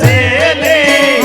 સેલે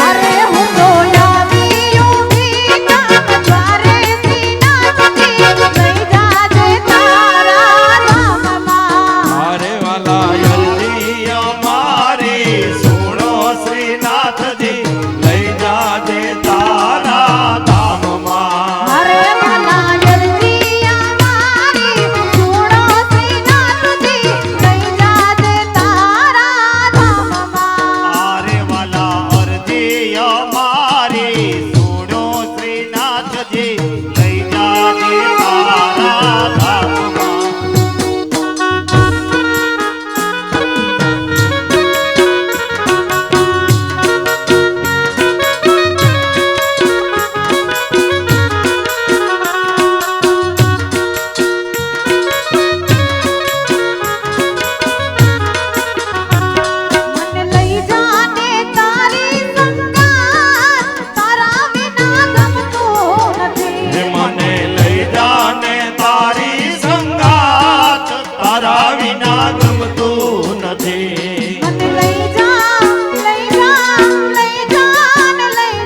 અરે હું તો આવી ઊભી કામ દ્વારે શ્રીનાથજી લઈ જાજે તારા ધામમાં. અરે વાલા અરજી અમારી સુણો શ્રીનાથજી લઈ જાજે તારા ધામમાં. અરે વાલા અરજી અમારી સુણો શ્રીનાથજી લઈ જાજે તારા ધામમાં. અરે વાલા અરજી અમારી સુણો શ્રીનાથજી લઈ જાજે તારા ધામમાં. મને લઈ જાને તારી સંગાત તારા વિના ગમતું નથી. મને લઈ જાને તારી સંગાત તારા વિના ગમતું નથી. મને લઈ જા લઈ જા લઈ જાને લઈ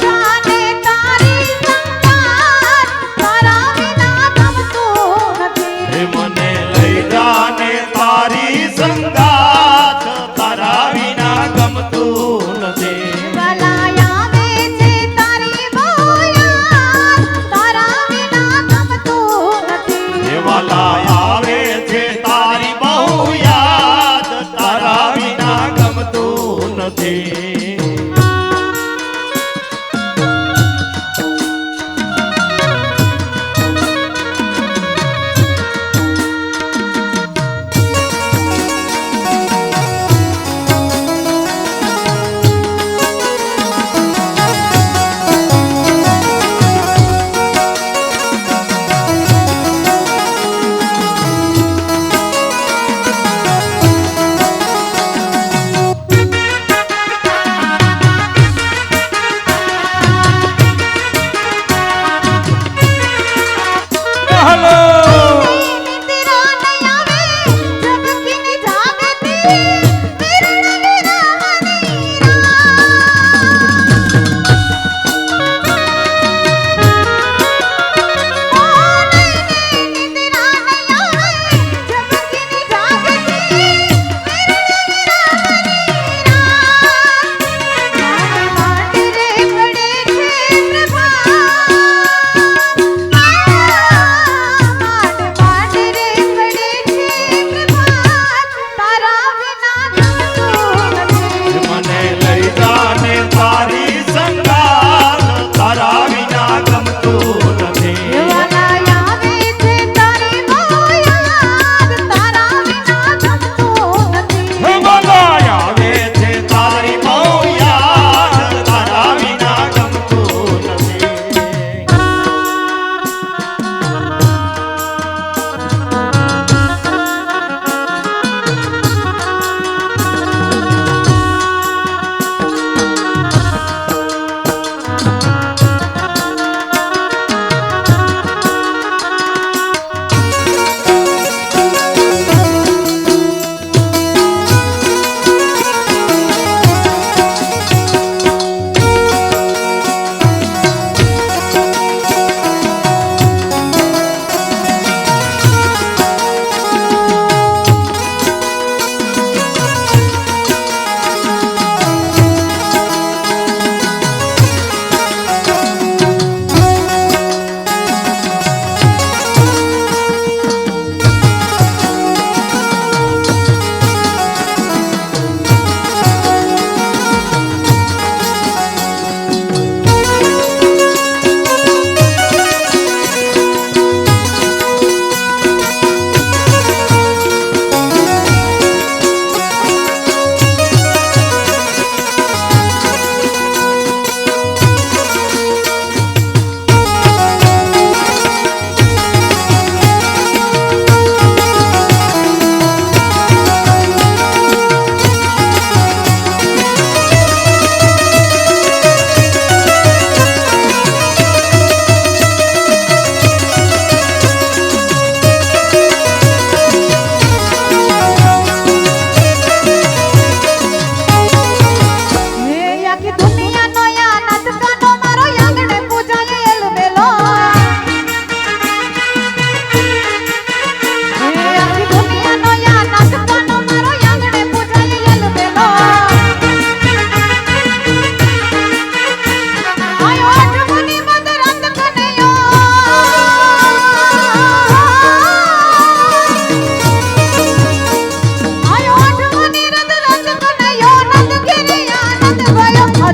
જાને તારી સંગાત તારા વિના ગમતું નથી. મને લઈ જાને તારી સંગાત તારા વિના ગમતું નથી. વાલા આવે છે તારી બહુ યાદ તારા વિના ગમતું નથી. વાલા આવે છે તારી બહુ યાદ તારા વિના ગમતું નથી.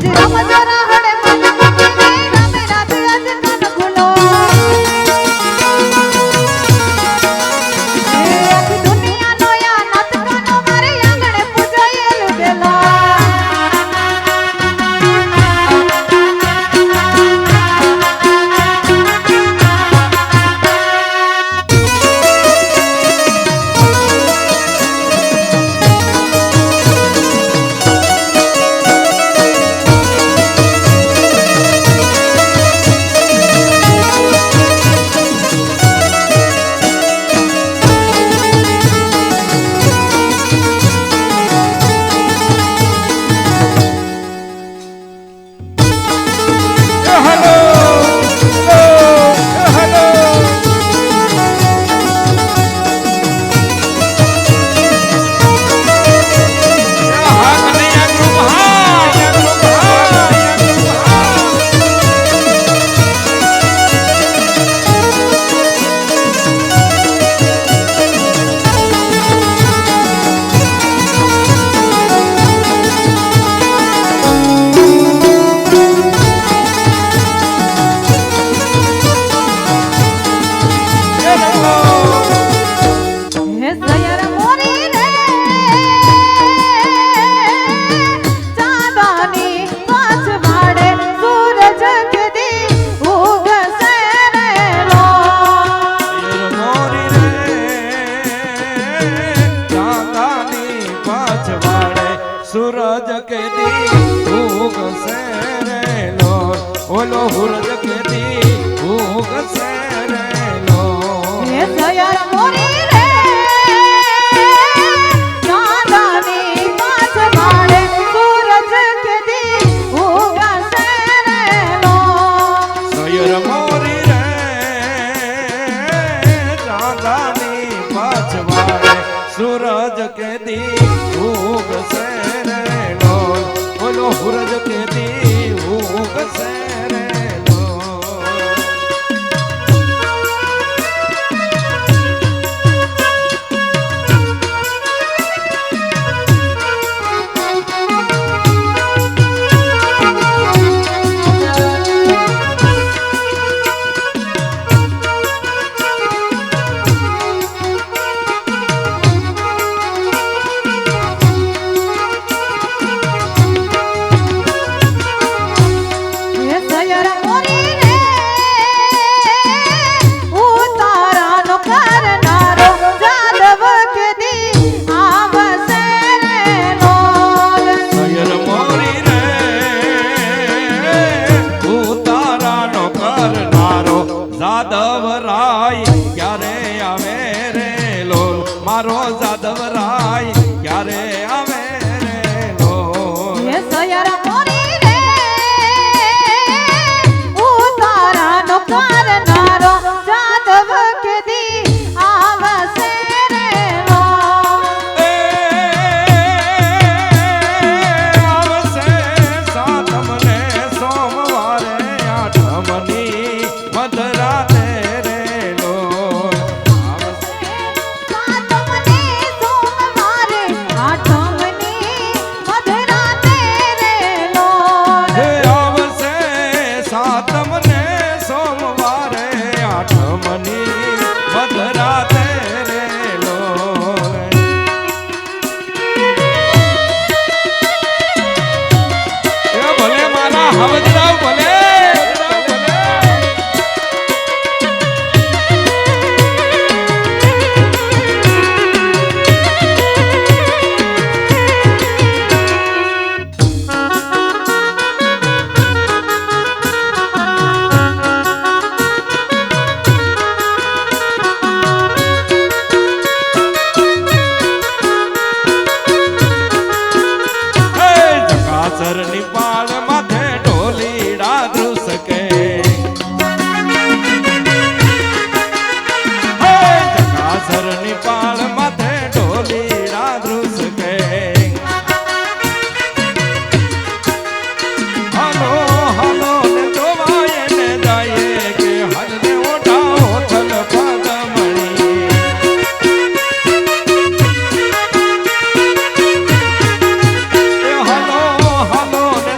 હજી રમજો રાહડે મન મૂકીને રમે રાત આજ કાન ખુલો એ આખી દુનિયાનો યા નત કાનો મારે આંગણે પૂજાયેલું દેલા सूरज के दी उग से रे लो ओलो सूरज के दी उग से रे लो ये सयर मोरी रे चांदनी पाँच भाड़े सूरज के दी उग से रे लो सयर मोरी रे चांदनी पाँच भाड़े सूरज के दी उग से बोलो सूरज के दी उग से रे लो मारो जादव राय क्यारे आवे रे लो ये सयर मोरी रे उतारा नो करनारो जादव के दी आवसे रे लो आवसे सातमने सोमवारे आठमनी मधराते रे लो सातमने सोमवारे आठमनी मधराते रे लो भले मारा हवजराव भले सरनी पाल माथे ढोलीड़ा द्रुस के सरनी पाल माथे ढोलीड़ा द्रुस के हलो हलो ने दोवाए ने जाए के हल ने उठाओ थल पदमणी हलो हलो ने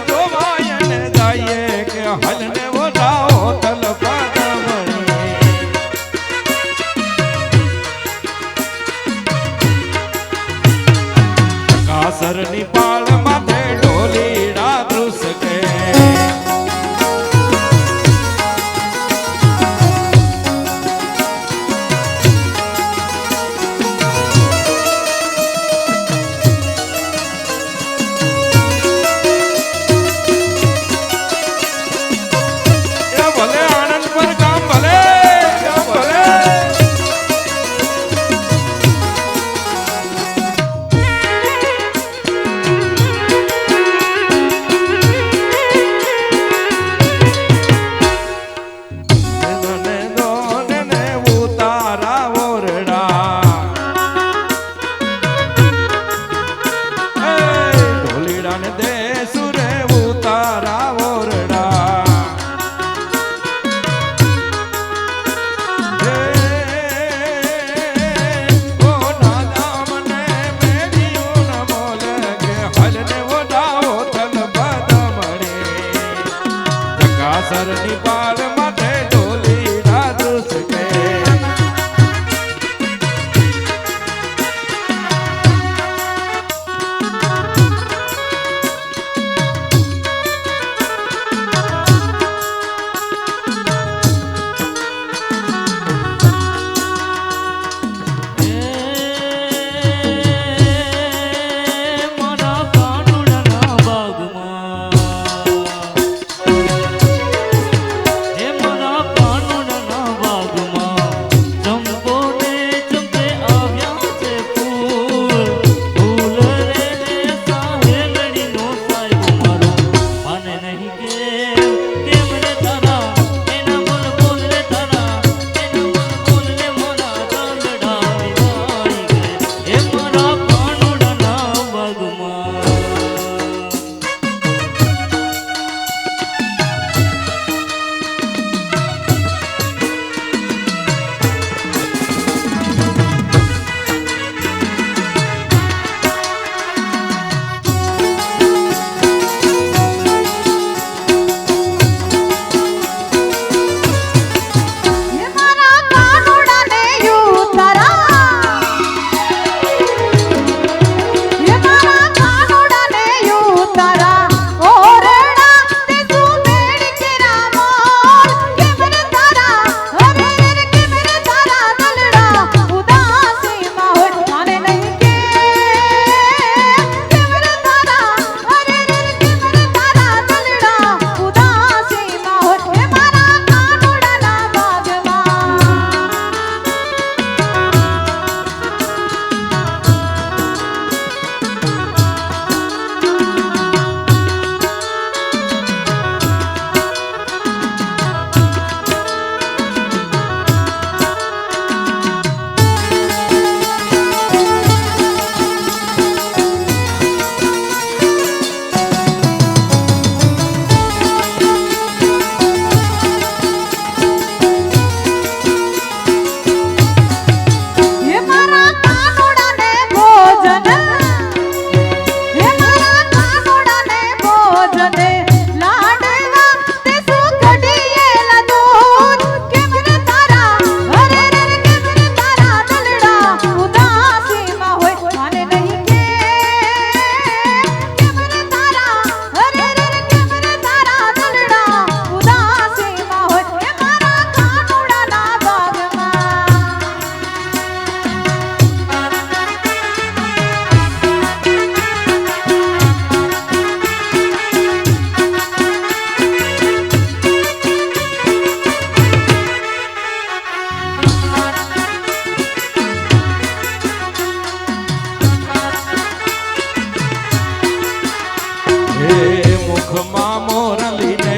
હે મુખમાં મોરલી ને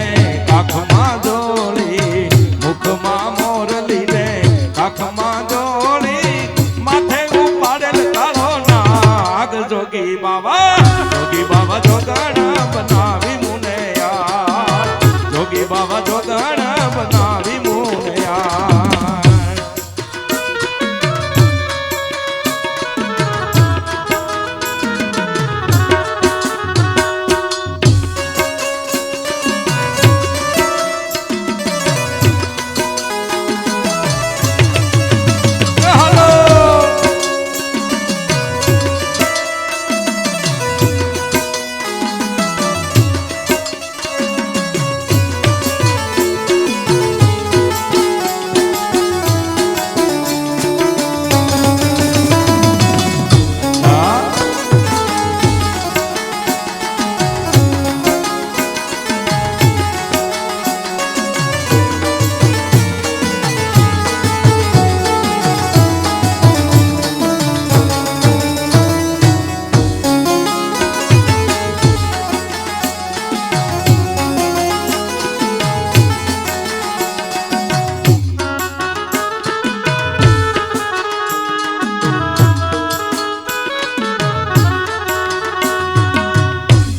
કાખમાં જોડી, મુખમાં મોરલી ને કાખમાં જોડી, માથે ઉપાડેલ કાળો નાગ જોગી બાવા જોગણ બનાવી મુને યાર, જોગી બાવા જોગણ બનાવી મુને યાર.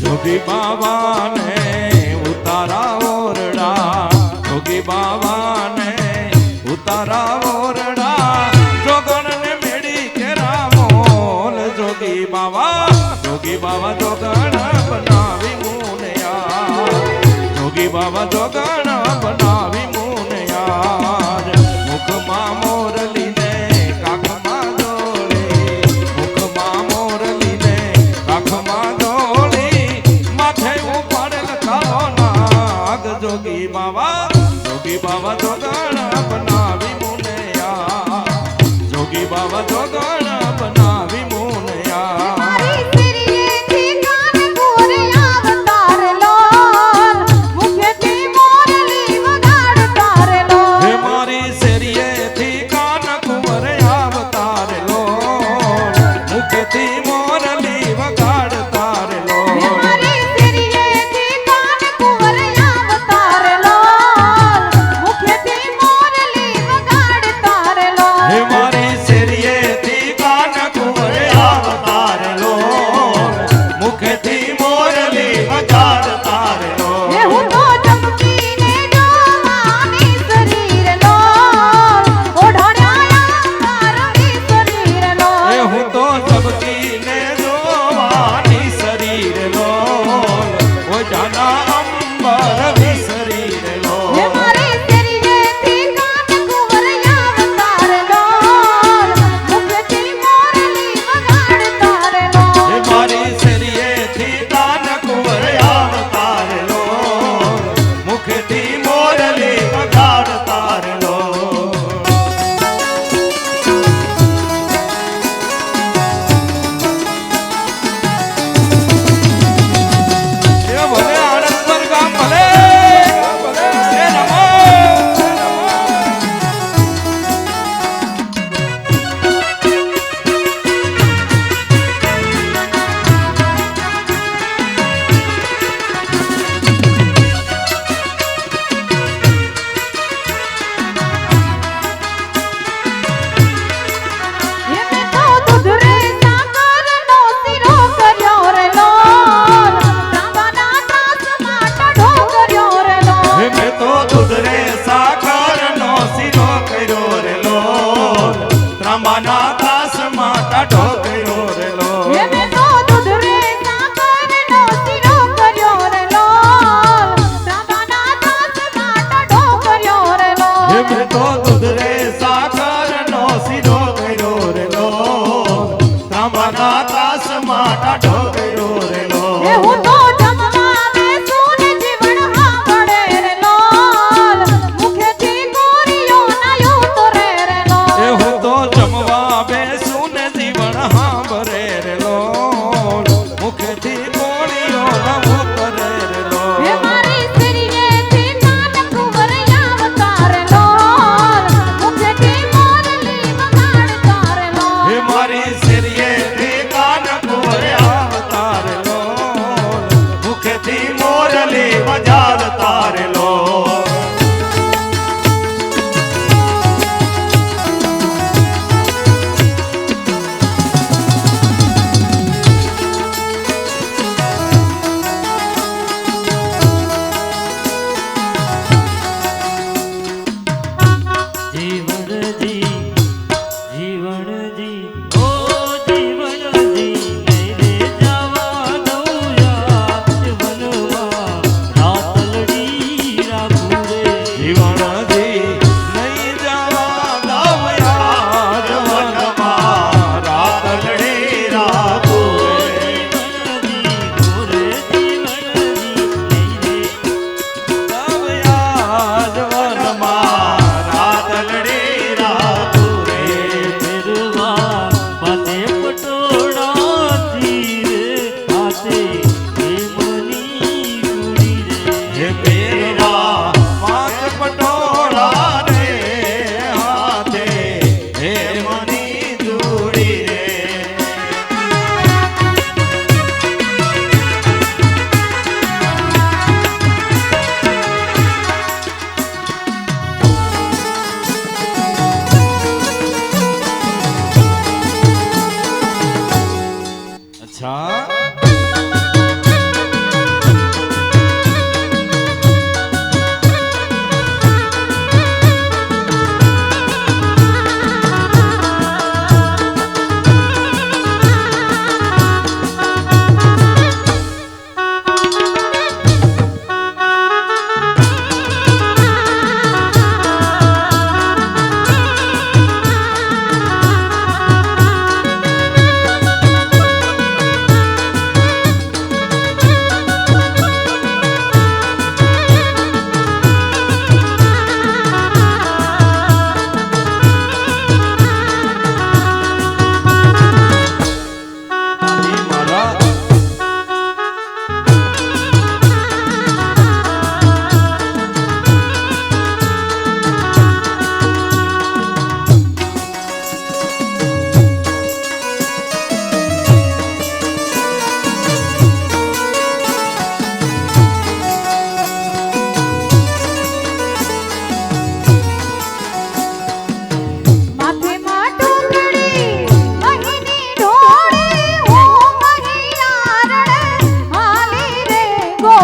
જોગી બાવાને ઉતારા ઓરડા, જોગી બાવાને ઉતારા ઓરડા, જોગણને મેળી કેરા મોલ, જોગી બાવા જોગણ બનાવી મુનિયા, જોગી બાવા જોગણ બનાવી મુનિયા. મુખમાં મોરલી ને કાખમાં જોડી, મુખમાં મોરલી ને કાખમાં જોડી, માથે ઉપાડેલ કાળો નાગ જોગી બાવા જોગણ બનાવી મુનિયા, જોગી બાવા જોગણ બનાવી મુનિયા. મારી સિરીએથી કાન કોરે અવતાર લોલ, મુખેથી મોરલી વગાડતા રે લોલ. હે મારી શેરીએથી કાન કુંવર અવતાર લોલ, મુખેથી મોરલી વગાડતા રે લોલ. મારી સિરીએથી કાન કુંવર અવતાર લોલ, મુખેથી મોરલી વગાડતા રે લોલ. હે મારી શેરીએથી કાન કુંવર અવતાર લો, મુખેથી મોરલી વગાડતા રે લો. હે હું તો ચમકીને જોવાની શરીર લોલ, ઓઢાડ્યા અંગારવી શરીર હે લોલ. હું તો ચમકીને જોવાની શરીર લો, ઓ જાના અંબર વિસરીર લો. હે મારી શરીરેથી કાન કુંવર અવતાર લોલ, મુખથી મોરલી વગાડતા રે લોલ. હે મારી શેરીએથી કાન કુંવર અવતાર લો, મુખથી મોરલી વગાડતા રે લો. એ ભલે આણંદ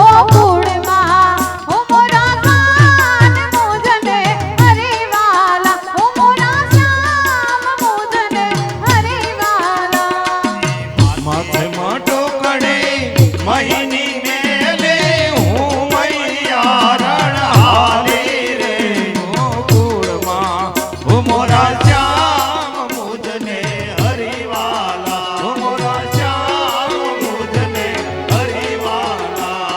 ઓ કુળમાં ઓ મોરા કાન મુજને હરિવાલા ઓ મોરા શ્યામ મુજને હરિવાલા માથે માટો કડે મહિની મેલે હું મૈયા રણ હાલી રે ઓ કુળમાં ઓ મોરા શ્યામ મુજને હરિવાલા ઓ મોરા શ્યામ મુજને હરિવાલા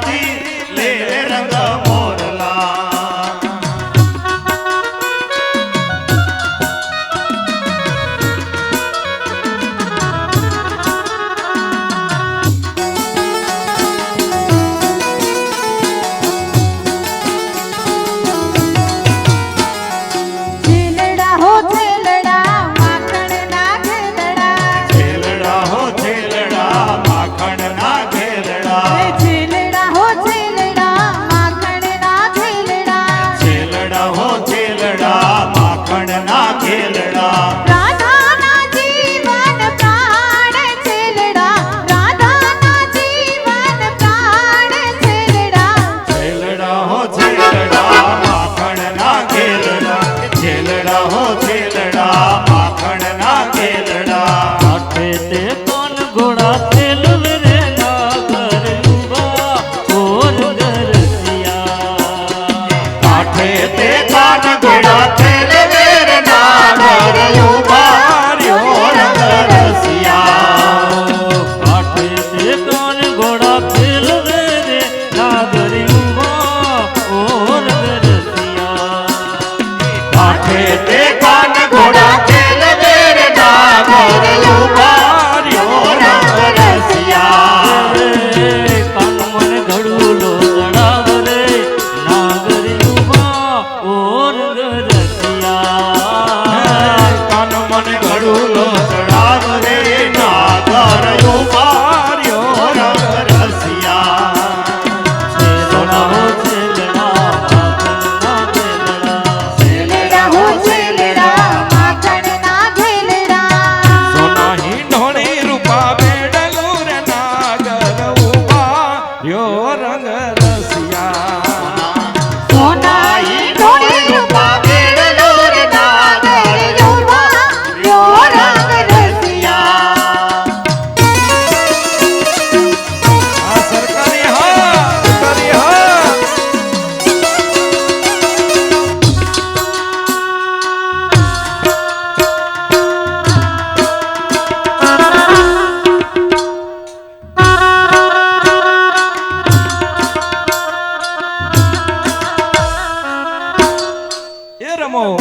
માંથી લે રંગ મોરલા છેલડા હો છેલડા માખણ ના ઘેલડા છેલડા હો છેલડા માખણ ના ઘેલડા છેલડા હો છેલડા માખણ ના ઘેલડા છેલડા હો છેલડા માખણ ના ઘેલડા રાધાના જીવન પ્રાણ છેલડા રાધાના જીવન પ્રાણ છેલડા છેલડા હો છેલડા માખણ ના ઘેલડા છેલડા હો છેલડા માખણ ના ઘેલડા કાઠે તે કોણ ઘોડા તેલ રે નાગર ઉભા ઓર ગરસિયા કાઠે તે કાન ઘોડા તેલ વેર નાગર ઉભા રહ્યો રંગ રસિયા કાઠે તે કોણ ઘોડા તેલ રે નાગર ઉભા ઓર ગરસિયા કાઠે તે કાન ઘોડા તેલ વેર નાગર ઉભા રહ્યો રંગ રસિયા કાન મન ઘડુલો ચડાવ રે નાગર ઉભા ઓર ગરસિયા કાન મન ઘડુલો ચડાવ રે નાગર ઉભા રહ્યો રંગ રસિયા છેલડા હો છેલડા માખણ ના ઘેલડા છેલડા હો છેલડા માખણ ના ઘેલડા સોના હિંડોળી રૂપા બેડલું રે નાગર ઉભા યો રંગ રસિયા સોનાઈ ઢોળી રૂપા બેડલો રે નાગર ઉભા યો રંગ રસિયા આ સરકારી હા સરકારી હા એ રમો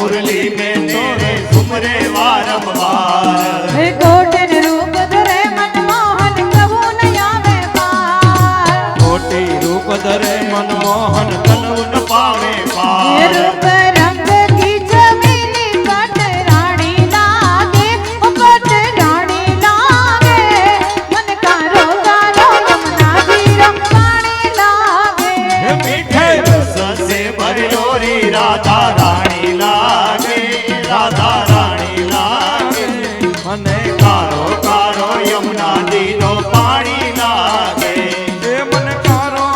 મુરલી में तोरे सुमरे वारंवार હે કોટન રૂપ ધરે મનમોહન પ્રભુ ન આવે પાર કોટી રૂપ ધરે મનમોહન તનુ ન પામે હે પાર રૂપ રંગ કી જમીની કટ રાણી લાગે ઓ કટ રાણી લાગે મન કારો કારો યમુનાજી રંપાણી લાગે હે મીઠે रस से भरियोरी राधा रानी लागे राधा रानी लागे મને कारो कारो यमुना दी नो पानी लागे એ મને કારો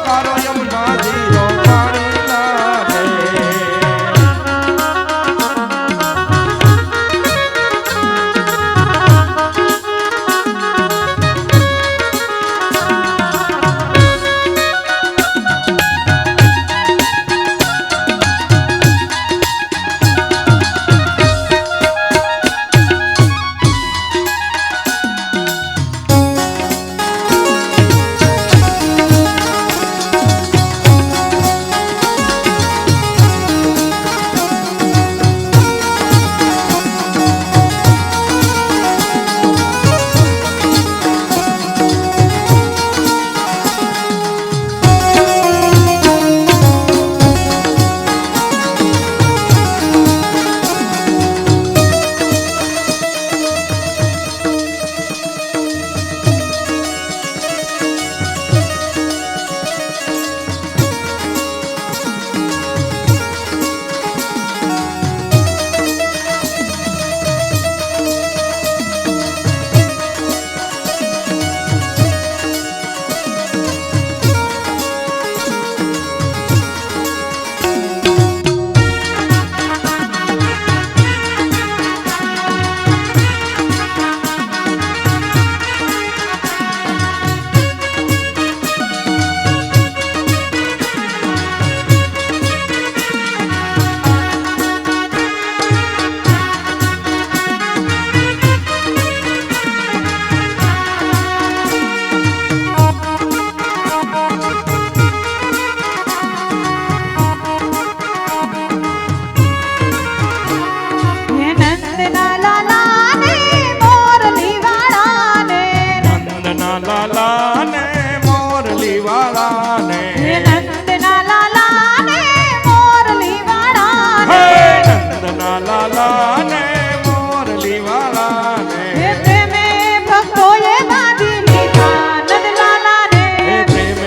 કારો યમુના જીરો પાણી લાગે હે નંદના લાલા ને મોરલી વાળા ને નંદના લાલા ને મોરલી વાળા ને હે નંદના લાલા ને મોરલી વાળા હે ને નંદના લાલા ને મોરલી વાળા ને હે પ્રેમે ભક્તોએ બાંધી લીધા નંદલાલા ને હે પ્રેમે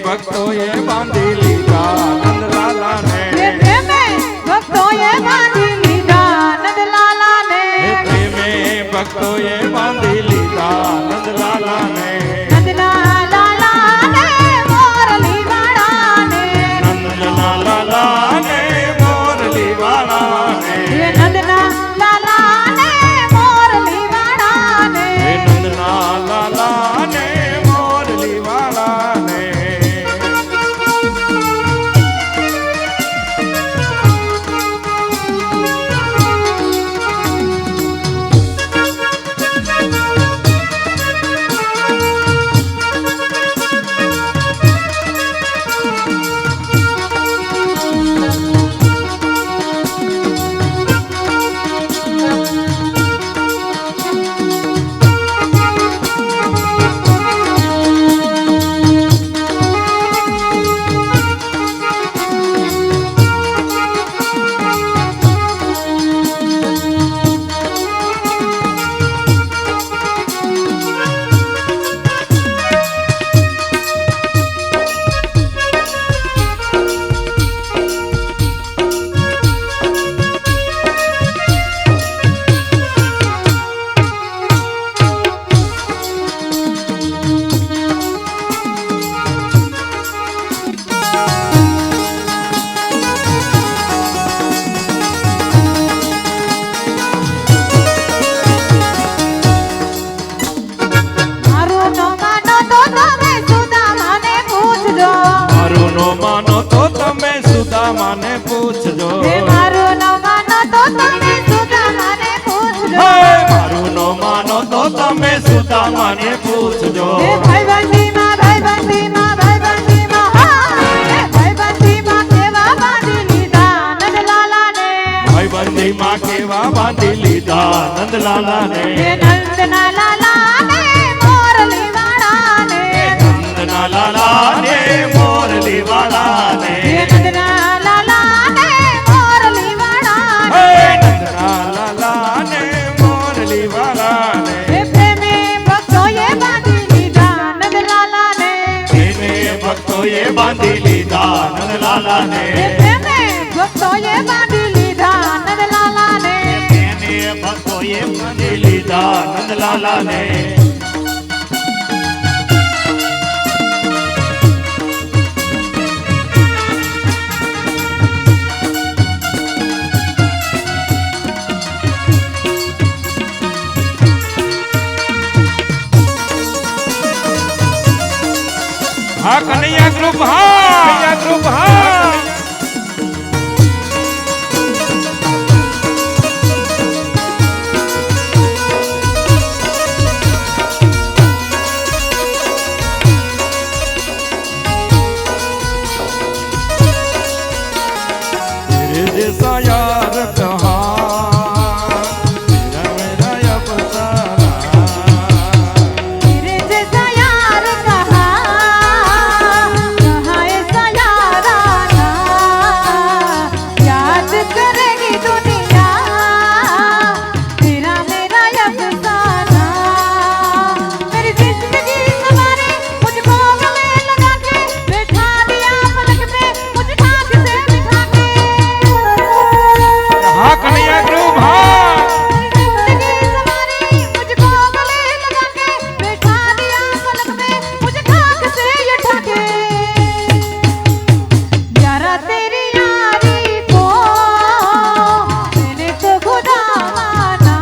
ભક્તોએ બાંધી લીધા નંદલાલા ને હે પ્રેમે ભક્તોએ બાંધી લીધા નંદલાલા ને હે પ્રેમે ભક્તોએ બાંધી લીધા નંદલાલા ને નંદના લાલા ને મોરલી વાળા ને નંદના લાલા ને મોરલી વાળા ને હે નંદના લાલા ને મોરલી વાળા ને હે નંદના લાલા ને મોરલી વાળા ને સુદામાને પૂછજો હે મારું ન માનો તો તમે સુદામાને પૂછજો હે મારું નો માનો તો તમે સુદામાને પૂછજો હે ભાઈબંધીમાં ભાઈબંધીમાં ભાઈબંધીમાં હા હે ભાઈબંધીમાં કેવા બાંધી લીધા નંદલાલાને બંધી માં કેવા બાંધી લીધા નંદલાલા ને હે નંદના લાલા ને મોરલી વાળા ને નંદના લાલા ને મોરલી વાળા ને હે નંદના લાલા ને મોરલી વાળા હે ને નંદલાલા ને મોરલી વાલા ને હે પ્રેમે ભક્તોએ બાંધી લીધા નંદલાલા ને એને ભક્તોએ બાંધી લીધા નંદલાલા ને હે પ્રેમે ભક્તોએ બાંધી લીધા નંદલાલા ને એને ભક્તોએ બાંધી લીધા નંદલાલા ને હા કનૈયા ગ્રુપ હા કનૈયા ગ્રુપ હા तेरे जैसा यार कहाँ तेरा मेरा अफसाना तेरे जैसा यार कहाँ ऐसा यार आना याद करेगी दुनिया तेरा मेरा अफसाना मेरी जिंदगी सवारे मुझको गले लगा के बैठा दिया पलक पे मुझ ठाक से बिठा के हाँ कन्हैया ग्रुप हाँ जिंदगी सवारी मुझको गले लगा के बैठा दिया पलक पे मुझे ठाक से ये ठाके यारा तेरी यारी को मैंने तो खुदा माना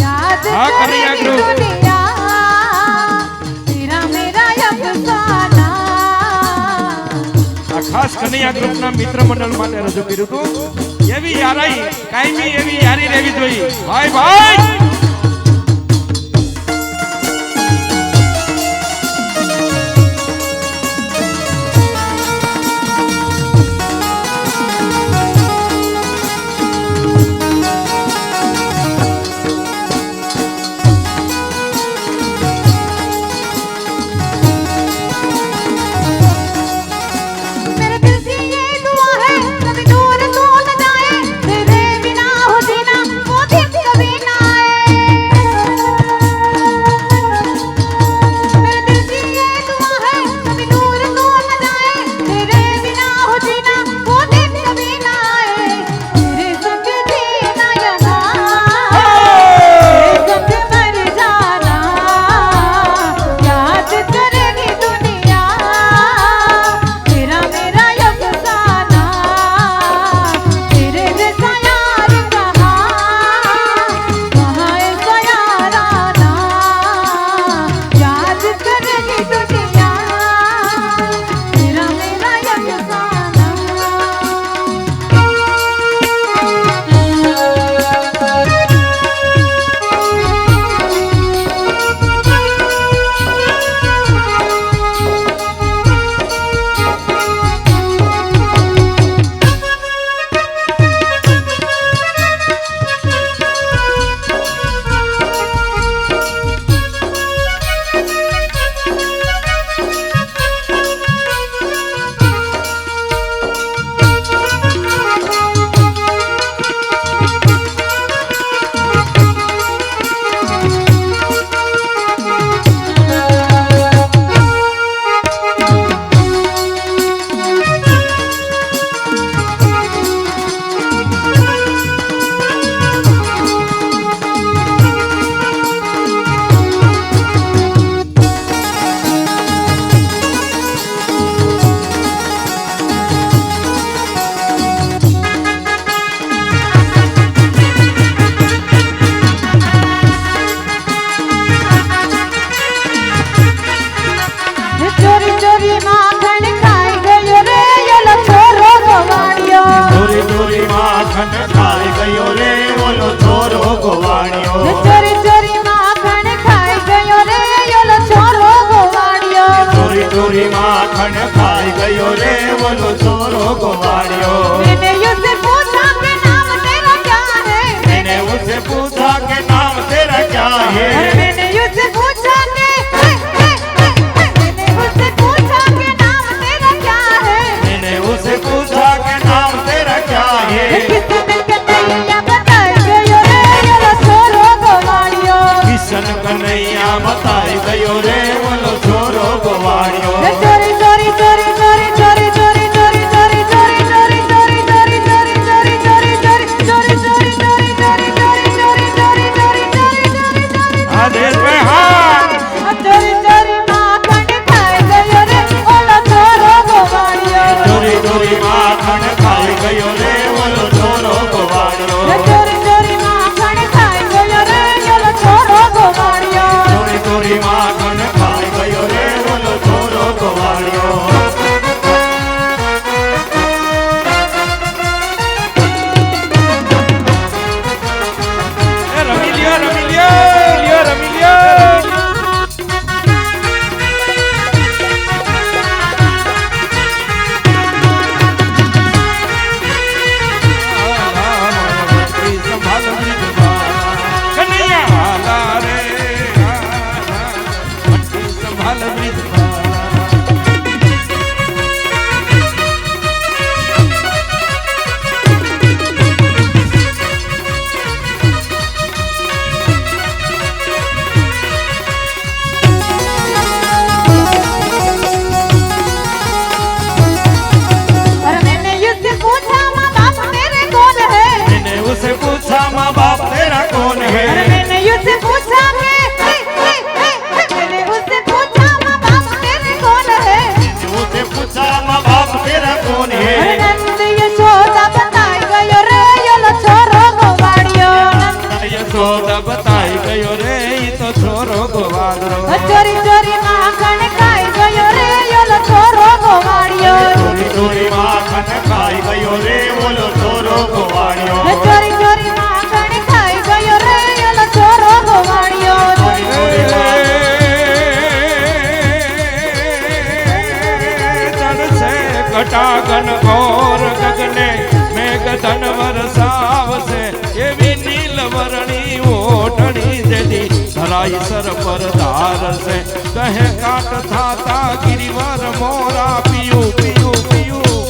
याद हाँ, कन्हैया करेगी ग्रुप। दुनिया तेरा मेरा अफसाना આ ખાસ કનૈયા ગ્રુપના મિત્ર મંડળ માટે રજૂ કર્યું હતું એવી યારાઈ કાયમી એવી યારી રહેવી જોઈએ ભાઈ ભાઈ मेरे दिल की ये दुआ है कभी दूर तू न जाए तेरे बिना हो जीना वो दिन कभी ना आए मेरे दिल की ये दुआ है कभी दूर तू न जाए तेरे बिना हो जीना वो दिन कभी ना आए तेरे संग जीना यहाँ तेरे संग मर जाना याद करेगी दुनिया तेरा मेरा अफसाना तेरे जैसा यार कहाँ ऐसा यार आना याद करेगी दुनिया तेरा मेरा चोरी चोरी माखन खाई गयो रे येलो छोरो गवाड़ियो ચોરી ચોરી માખણ ખાઈ ગયો રે ઓલો ચોરો ગોવાણિયો चोरी चोरी माखन खाई गयो रे येलो छोरो गवाड़ियो ચોરી ચોરી માખણ ખાઈ ગયો રે ઓલો ચોરો ગોવાણિયો मैंने उससे पूछा कि उससे पूछा माँ बाप तेरा कौन अरे है मैंने उससे पूछा मैंने उससे पूछा माँ बाप तेरे कौन है उसे पूछा माँ बाप तेरा कौन अरे है नंद यशोदा बताई गयो रे योलो छोरो गोवाड़ियो यशोदा बताई गयो रे ई तो छोरो गोवाड़ो चोरी चोरी माखण खाई गयो रे योलो छोरो गोवाड़ियो ચોરી ચોરી માખણ ખાઈ ગયો રે ઓલો ચોરો ગોવાળિયો चोरी चोरी माखण खाई गयो रे योलो छोरो गोवाड़ियो ચોરી ચોરી માખણ ચડશે કટાગન ઘોર ગગને મેઘ ધન વરસાવશે એવી નીલવરણી ઓઢણી જેથી ધરાઈ સર પર ધારશે કહે કાટ થાતા ગિરિવર મોરા પીયું પીયું પીયું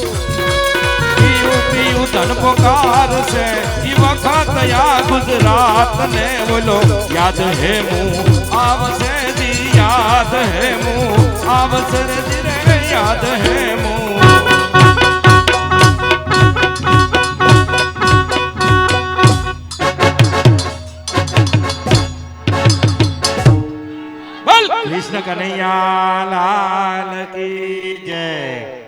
પીયું પીયું ધન પોકારશે ઈ વખત યા ગુજરાત ને બોલો યાદ હે મું આવશે જી યાદ હે મું આવશે જી રે યાદ હે મું બોલ કૃષ્ણ કનૈયા લાલ કી જય